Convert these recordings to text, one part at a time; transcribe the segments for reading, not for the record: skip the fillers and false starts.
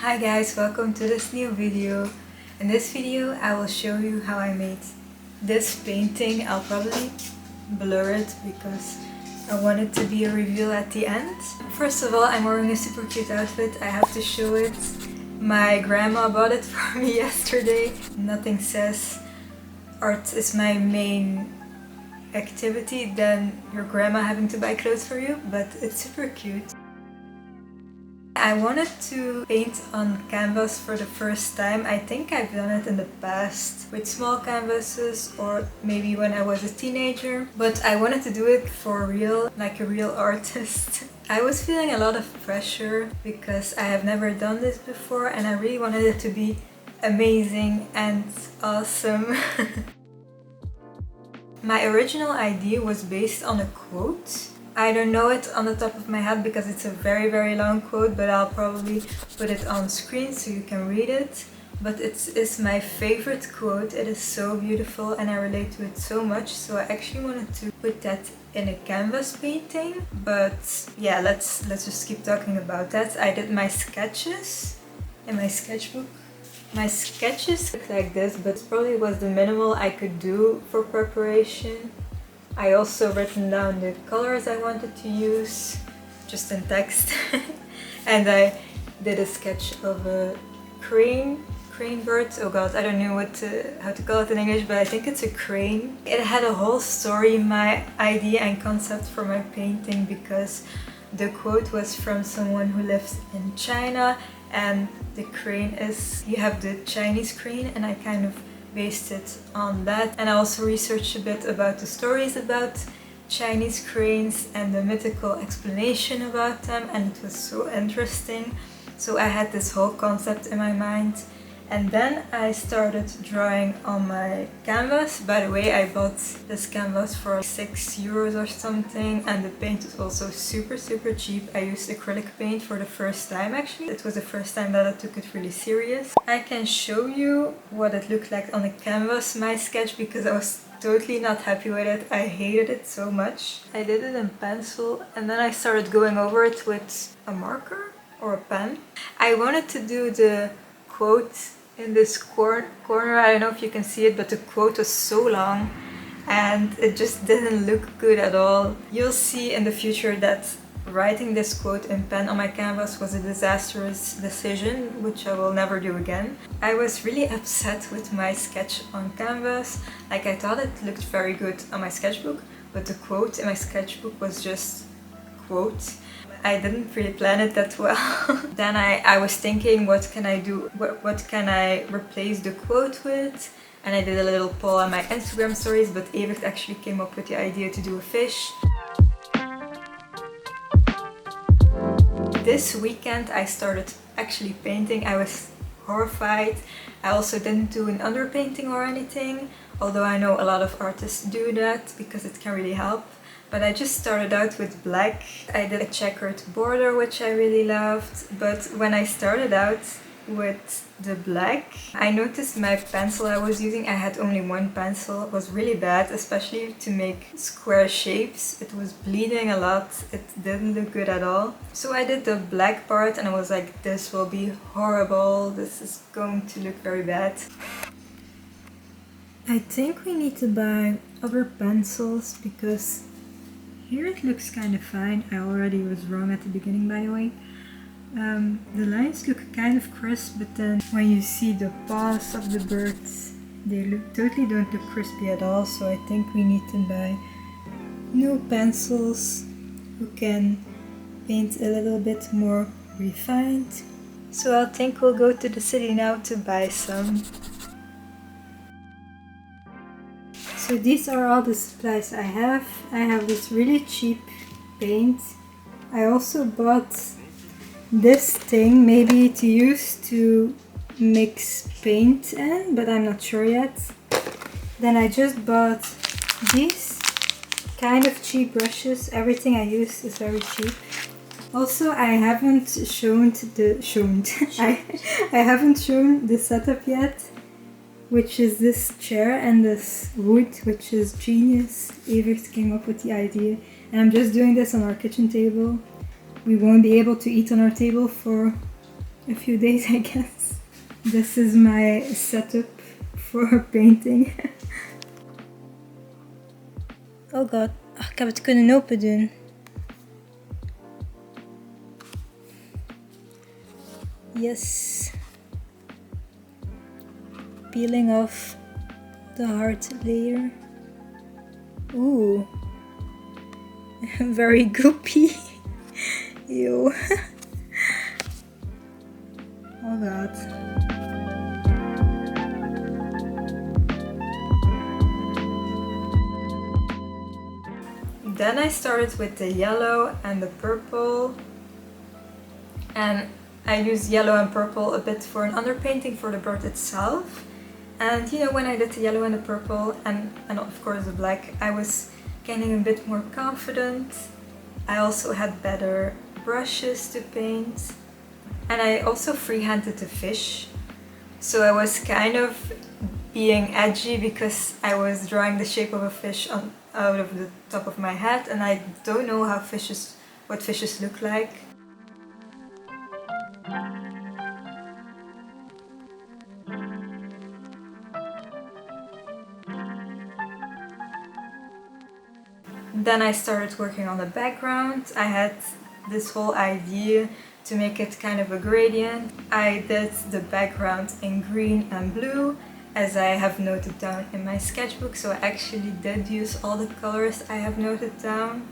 Hi guys, welcome to this new video. In this video I will show you how I made this painting. I'll probably blur it because I want it to be a reveal at the end. First of all, I'm wearing a super cute outfit. I have to show it. My grandma bought it for me yesterday. Nothing says art is my main activity than your grandma having to buy clothes for you, but it's super cute. I wanted to paint on canvas for the first time. I think I've done it in the past with small canvases or maybe when I was a teenager, but I wanted to do it for real, like a real artist. I was feeling a lot of pressure because I have never done this before and I really wanted it to be amazing and awesome. My original idea was based on a quote. I don't know it on the top of my head because it's a very long quote, but I'll probably put it on screen so you can read it. But it's my favorite quote. It is so beautiful and I relate to it so much, so I actually wanted to put that in a canvas painting. But yeah, let's just keep talking about that. I did my sketches in my sketchbook. My sketches look like this, but probably was the minimal I could do for preparation. I also written down the colors I wanted to use, just in text. And I did a sketch of a crane bird. Oh god, I don't know how to call it in English, but I think it's a crane. It had a whole story, my idea and concept for my painting, because the quote was from someone who lives in China, and the crane is, you have the Chinese crane, and I kind of based it on that. And I also researched a bit about the stories about Chinese cranes and the mythical explanation about them, and it was so interesting. So I had this whole concept in my mind, and then I started drawing on my canvas. By the way, I bought this canvas for €6 or something, and the paint is also super cheap. I used acrylic paint for the first time actually. It was the first time that I took it really serious. I can show you what it looked like on a canvas, my sketch, because I was totally not happy with it. I hated it so much. I did it in pencil and then I started going over it with a marker or a pen. I wanted to do the quote in this corner. I don't know if you can see it, but the quote was so long and it just didn't look good at all. You'll see in the future that writing this quote in pen on my canvas was a disastrous decision, which I will never do again. I was really upset with my sketch on canvas. Like, I thought it looked very good on my sketchbook, but the quote in my sketchbook was just quote. I didn't really plan it that well. Then I was thinking, what can I do? What can I replace the quote with? And I did a little poll on my Instagram stories, but Evert actually came up with the idea to do a fish. This weekend I started actually painting. I was horrified. I also didn't do an underpainting or anything, although I know a lot of artists do that because it can really help. But I just started out with black. I did a checkered border, which I really loved. But when I started out with the black, I noticed my pencil I was using, I had only one pencil. It was really bad, especially to make square shapes. It was bleeding a lot. It didn't look good at all. So I did the black part and I was like, this will be horrible. This is going to look very bad. I think we need to buy other pencils because here it looks kind of fine. I already was wrong at the beginning, by the way. The lines look kind of crisp, but then when you see the paws of the birds, they don't look crispy at all. So I think we need to buy new pencils who can paint a little bit more refined. So I think we'll go to the city now to buy some. So these are all the supplies I have. I have this really cheap paint. I also bought this thing, maybe to use to mix paint in, but I'm not sure yet. Then I just bought these kind of cheap brushes. Everything I use is very cheap. Also, I haven't shown I haven't shown the setup yet, which is this chair and this wood, which is genius. Evert came up with the idea, and I'm just doing this on our kitchen table. We won't be able to eat on our table for a few days, I guess. This is my setup for painting. Oh god, ik heb het kunnen open doen. Yes. Peeling off the hard layer. Ooh. Very goopy. Ew. Oh god. Then I started with the yellow and the purple, and I used yellow and purple a bit for an underpainting for the bird itself. And you know, when I did the yellow and the purple and of course the black, I was getting a bit more confident. I also had better brushes to paint, and I also freehanded the fish. So I was kind of being edgy because I was drawing the shape of a fish out of the top of my head, and I don't know what fishes look like. Then I started working on the background. I had this whole idea to make it kind of a gradient. I did the background in green and blue, as I have noted down in my sketchbook, so I actually did use all the colors I have noted down.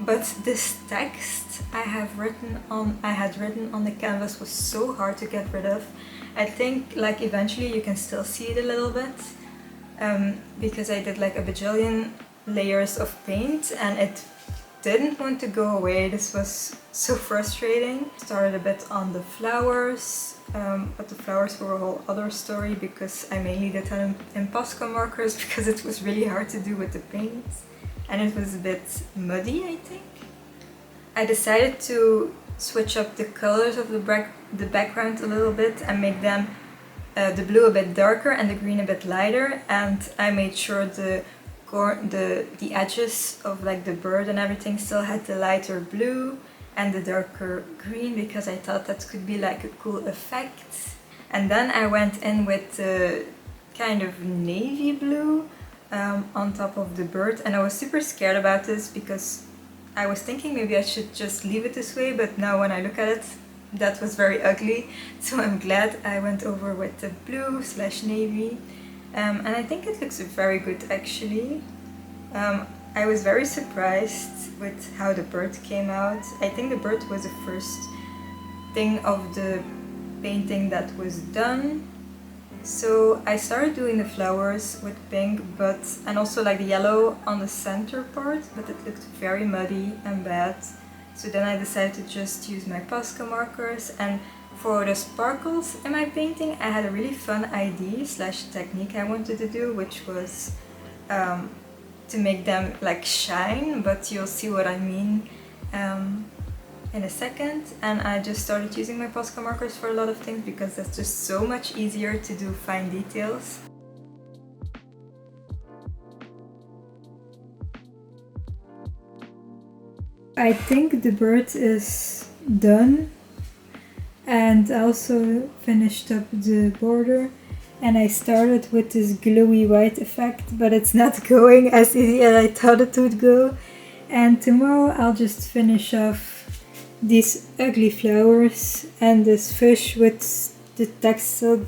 But this text I had written on the canvas was so hard to get rid of. I think like eventually you can still see it a little bit, because I did like a bajillion layers of paint and it didn't want to go away. This was so frustrating. Started a bit on the flowers, but the flowers were a whole other story because I mainly did them in Posca markers because it was really hard to do with the paint and it was a bit muddy, I think. I decided to switch up the colors of the background a little bit and make them the blue a bit darker and the green a bit lighter, and I made sure the edges of like the bird and everything still had the lighter blue and the darker green because I thought that could be like a cool effect. And then I went in with the kind of navy blue on top of the bird, and I was super scared about this because I was thinking maybe I should just leave it this way, but now when I look at it, that was very ugly, so I'm glad I went over with the blue / navy, and I think it looks very good actually. I was very surprised with how the bird came out. I think the bird was the first thing of the painting that was done. So I started doing the flowers with pink, and also like the yellow on the center part, but it looked very muddy and bad. So then I decided to just use my Posca markers, and for the sparkles in my painting I had a really fun idea / technique I wanted to do, which was to make them like shine, but you'll see what I mean in a second. And I just started using my Posca markers for a lot of things because that's just so much easier to do fine details. I think the bird is done, and I also finished up the border, and I started with this glowy white effect, but it's not going as easy as I thought it would go. And tomorrow I'll just finish off these ugly flowers and this fish with the text still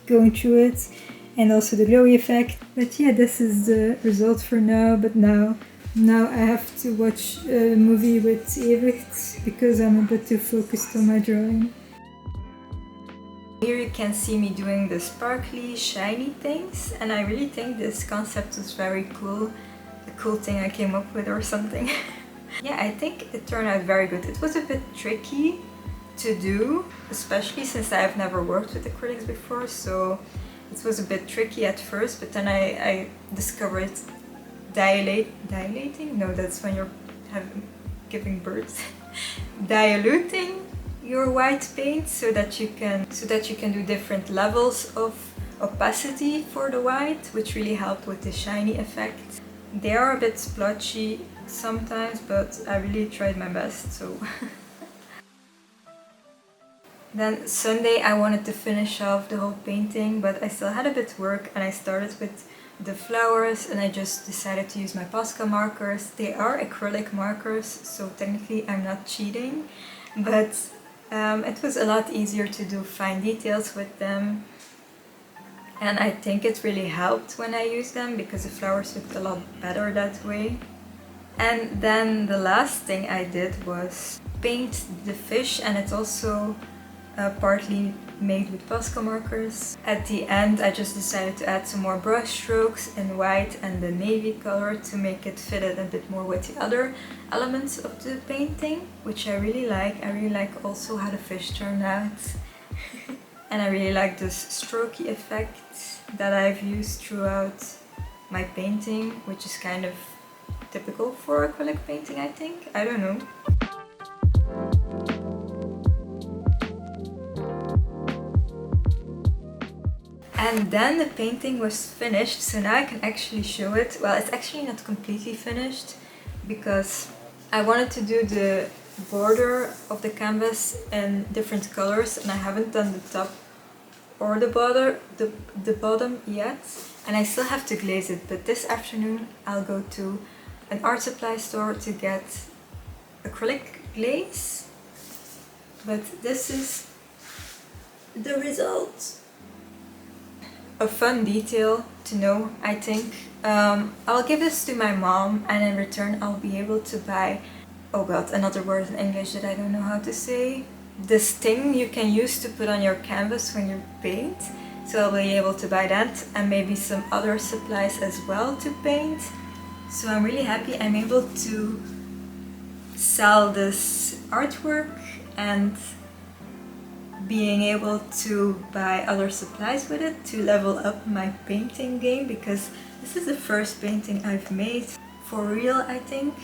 going through it, and also the glowy effect. But yeah, this is the result for now, but now I have to watch a movie with Evert because I'm a bit too focused on my drawing. Here you can see me doing the sparkly, shiny things, and I really think this concept is very cool. A cool thing I came up with or something. Yeah, I think it turned out very good. It was a bit tricky to do, especially since I've never worked with acrylics before, so it was a bit tricky at first, but then I discovered dilating? No, that's when you're giving birth. Diluting your white paint so that you can do different levels of opacity for the white, which really helped with the shiny effect. They are a bit splotchy sometimes, but I really tried my best, so Then Sunday I wanted to finish off the whole painting, but I still had a bit of work, and I started with the flowers, and I just decided to use my Posca markers. They are acrylic markers, so technically I'm not cheating, but it was a lot easier to do fine details with them, and I think it really helped when I used them because the flowers looked a lot better that way. And then the last thing I did was paint the fish, and it's also partly made with Posca markers. At the end I just decided to add some more brush strokes in white and the navy color to make it fit in a bit more with the other elements of the painting, which I really like. I really like also how the fish turned out. And I really like this strokey effect that I've used throughout my painting, which is kind of typical for acrylic painting, I think. I don't know. And then the painting was finished, so now I can actually show it. Well, it's actually not completely finished because I wanted to do the border of the canvas in different colors, and I haven't done the top or the bottom yet, and I still have to glaze it. But this afternoon I'll go to an art supply store to get acrylic glaze. But this is the result. A fun detail to know, I think. I'll give this to my mom, and in return I'll be able to buy, oh god, another word in English that I don't know how to say. This thing you can use to put on your canvas when you paint. So I'll be able to buy that, and maybe some other supplies as well to paint. So I'm really happy I'm able to sell this artwork and being able to buy other supplies with it to level up my painting game, because this is the first painting I've made for real, I think.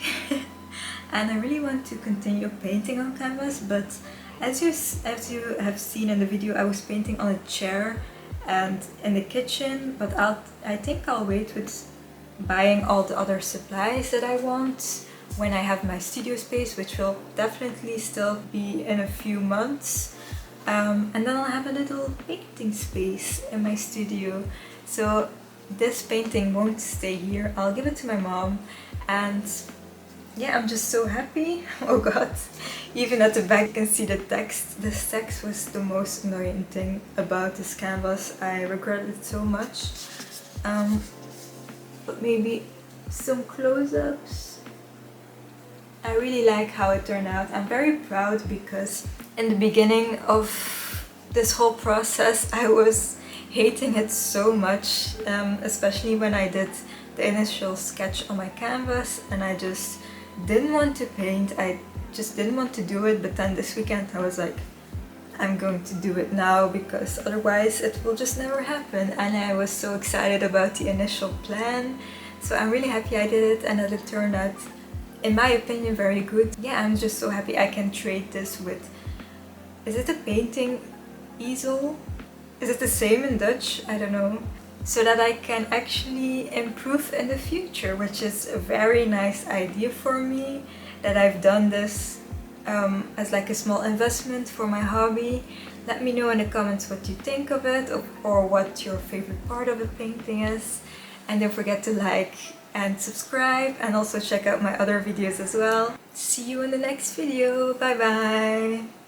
And I really want to continue painting on canvas, but as you have seen in the video, I was painting on a chair and in the kitchen, but I think I'll wait with buying all the other supplies that I want when I have my studio space, which will definitely still be in a few months. And then I'll have a little painting space in my studio. So this painting won't stay here, I'll give it to my mom. And yeah, I'm just so happy. Oh god, even at the back you can see the text. This text was the most annoying thing about this canvas. I regret it so much. But maybe some close-ups. I really like how it turned out. I'm very proud because in the beginning of this whole process I was hating it so much, especially when I did the initial sketch on my canvas and I just didn't want to paint. I just didn't want to do it, but then this weekend I was like, I'm going to do it now because otherwise it will just never happen. And I was so excited about the initial plan, so I'm really happy I did it and that it turned out, in my opinion, very good. Yeah, I'm just so happy I can trade this with, is it a painting easel? Is it the same in Dutch? I don't know. So that I can actually improve in the future, which is a very nice idea for me, that I've done this as like a small investment for my hobby. Let me know in the comments what you think of it, or what your favorite part of a painting is. And don't forget to like and subscribe, and also check out my other videos as well. See you in the next video. Bye bye!